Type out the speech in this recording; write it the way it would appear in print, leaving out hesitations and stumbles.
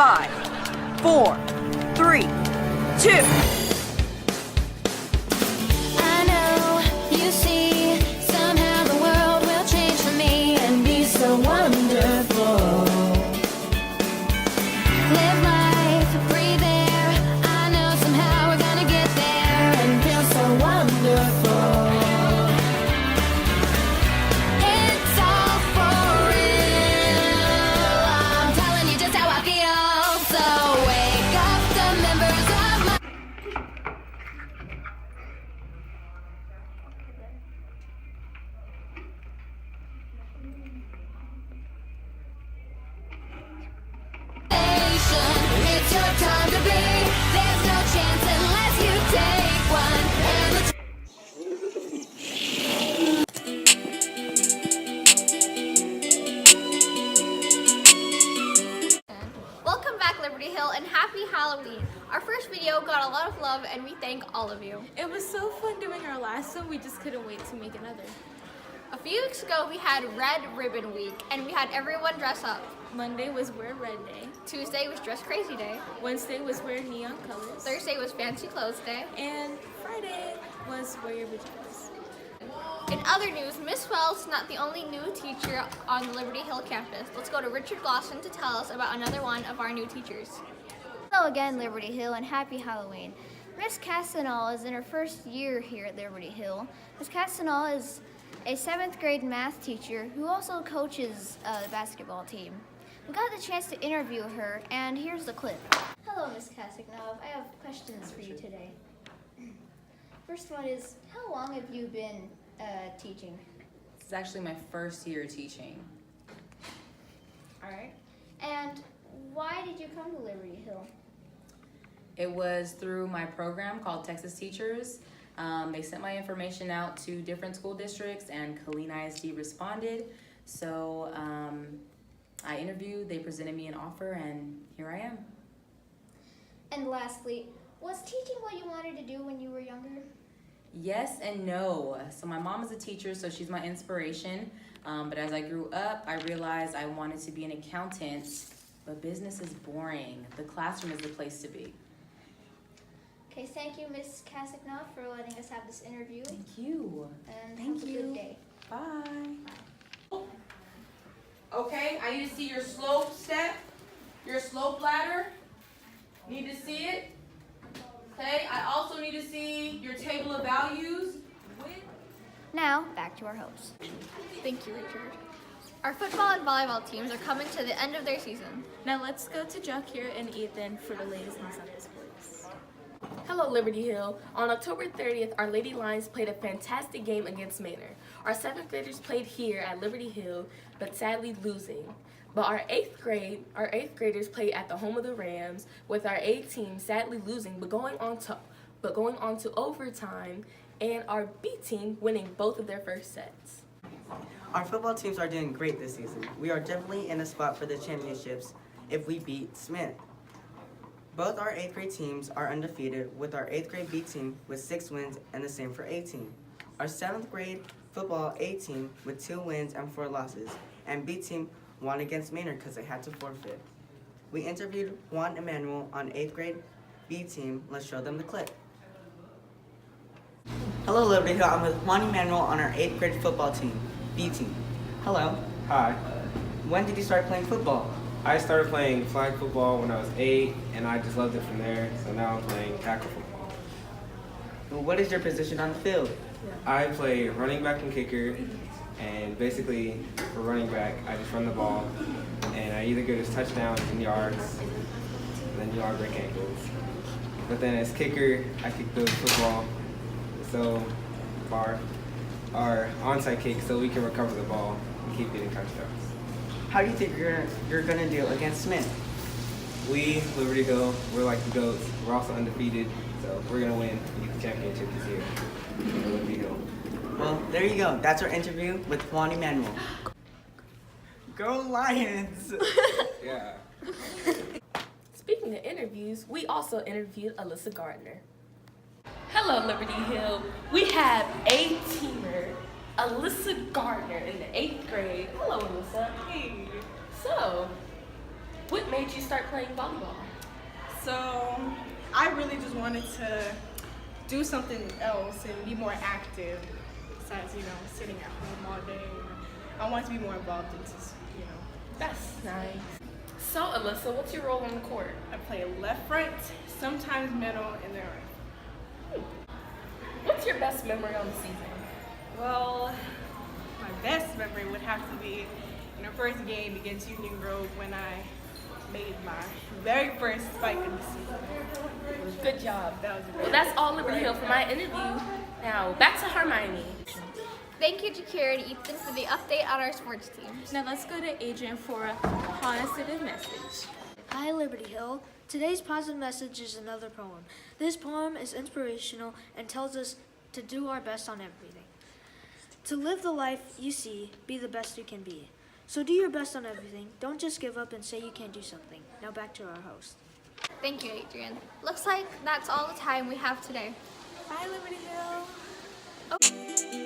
5, 4, 3, 2. I know, you see, somehow the world will change for me and be so wonderful. Live life, breathe air. I know somehow we're gonna get there and feel so wonderful. It's all for real. I'm telling you just how I feel. So wake up the members of my it's your time to be. There's no chance unless you take one. And Welcome back, Liberty Hill, and happy Halloween. Our first video got a lot of love, and we thank all of you. It was so fun doing our last one, we just couldn't wait to make another. A few weeks ago, we had Red Ribbon Week, and we had everyone dress up. Monday was Wear Red Day. Tuesday was Dress Crazy Day. Wednesday was Wear Neon Colors. Thursday was Fancy Clothes Day. And Friday was Wear Your Pajamas. In other news, Miss Wells is not the only new teacher on the Liberty Hill campus. Let's go to Richard Glosson to tell us about another one of our new teachers. Hello again, Liberty Hill, and happy Halloween. Miss Castanal is in her first year here at Liberty Hill. Miss Castanal is a 7th grade math teacher who also coaches the basketball team. We got the chance to interview her, and here's the clip. Hello, Miss Castanal. I have questions for you today. First one is, how long have you been teaching? This is actually my first year teaching. All right. And why did you come to Liberty Hill? It was through my program called Texas Teachers. They sent my information out to different school districts, and Killeen ISD responded. So I interviewed, they presented me an offer, and here I am. And lastly, was teaching what you wanted to do when you were younger? Yes and no. So my mom is a teacher, so she's my inspiration. But as I grew up, I realized I wanted to be an accountant, but business is boring. The classroom is the place to be. Okay, thank you, Ms. Casignac, for letting us have this interview. Thank you. And Thank have a you. good day. Bye. Okay, I need to see your slope step, your slope ladder. Need to see it. Okay, I also need to see your table of values. Now, back to our host. Thank you, Richard. Our football and volleyball teams are coming to the end of their season. Now let's go to Jakir and Ethan for the latest in Sunday sports. Hello, Liberty Hill. On October 30th, our Lady Lions played a fantastic game against Manor. Our 7th graders played here at Liberty Hill, but sadly losing. But our 8th graders played at the home of the Rams, with our A team sadly losing, but going on to overtime, and our B team winning both of their first sets. Our football teams are doing great this season. We are definitely in a spot for the championships if we beat Smith. Both our 8th grade teams are undefeated, with our 8th grade B team with 6 wins and the same for A team. Our 7th grade football A team with 2 wins and 4 losses, and B team won against Maynard because they had to forfeit. We interviewed Juan Emmanuel on 8th grade B team. Let's show them the clip. Hello, Liberty Hill. I'm with Juan Emmanuel on our 8th grade football team, B team. Hello. Hi. When did you start playing football? I started playing flag football when I was 8, and I just loved it from there. So now I'm playing tackle football. Well, what is your position on the field? I play running back and kicker, and basically for running back, I just run the ball, and I either get as touchdowns and yards, and then yard break ankles. But then as kicker, I kick the football so far, our onside kick, so we can recover the ball and keep getting touchdowns. How do you think you're gonna do against Smith? We, Liberty Hill, we're like the GOATs. We're also undefeated, so we're gonna win and get the championship this year. Liberty Hill. Well, there you go. That's our interview with Juan Emmanuel. Go Lions! Yeah. Speaking of interviews, we also interviewed Alyssa Gardner. Hello, Liberty Hill. We have a teamer, Alyssa Gardner, in the 8th grade. Hello, Alyssa. Hey. So, What made you start playing volleyball? So I really just wanted to do something else and be more active besides, sitting at home all day. I want to be more involved in, That's nice. So, Alyssa, what's your role on the court? I play left front, sometimes middle, and then right. What's your best memory on the season? Well, my best memory would have to be in our first game against Union Grove when I made my very first spike in the season. Good job. That was Well, that's all Liberty Hill for my interview. Now, back to Hermione. Thank you, Jakira and Ethan, for the update on our sports teams. Now let's go to Adrian for a positive message. Hi, Liberty Hill. Today's positive message is another poem. This poem is inspirational and tells us to do our best on everything. To live the life you see, be the best you can be. So do your best on everything. Don't just give up and say you can't do something. Now back to our host. Thank you, Adrian. Looks like that's all the time we have today. Bye, Liberty Hill. Oh.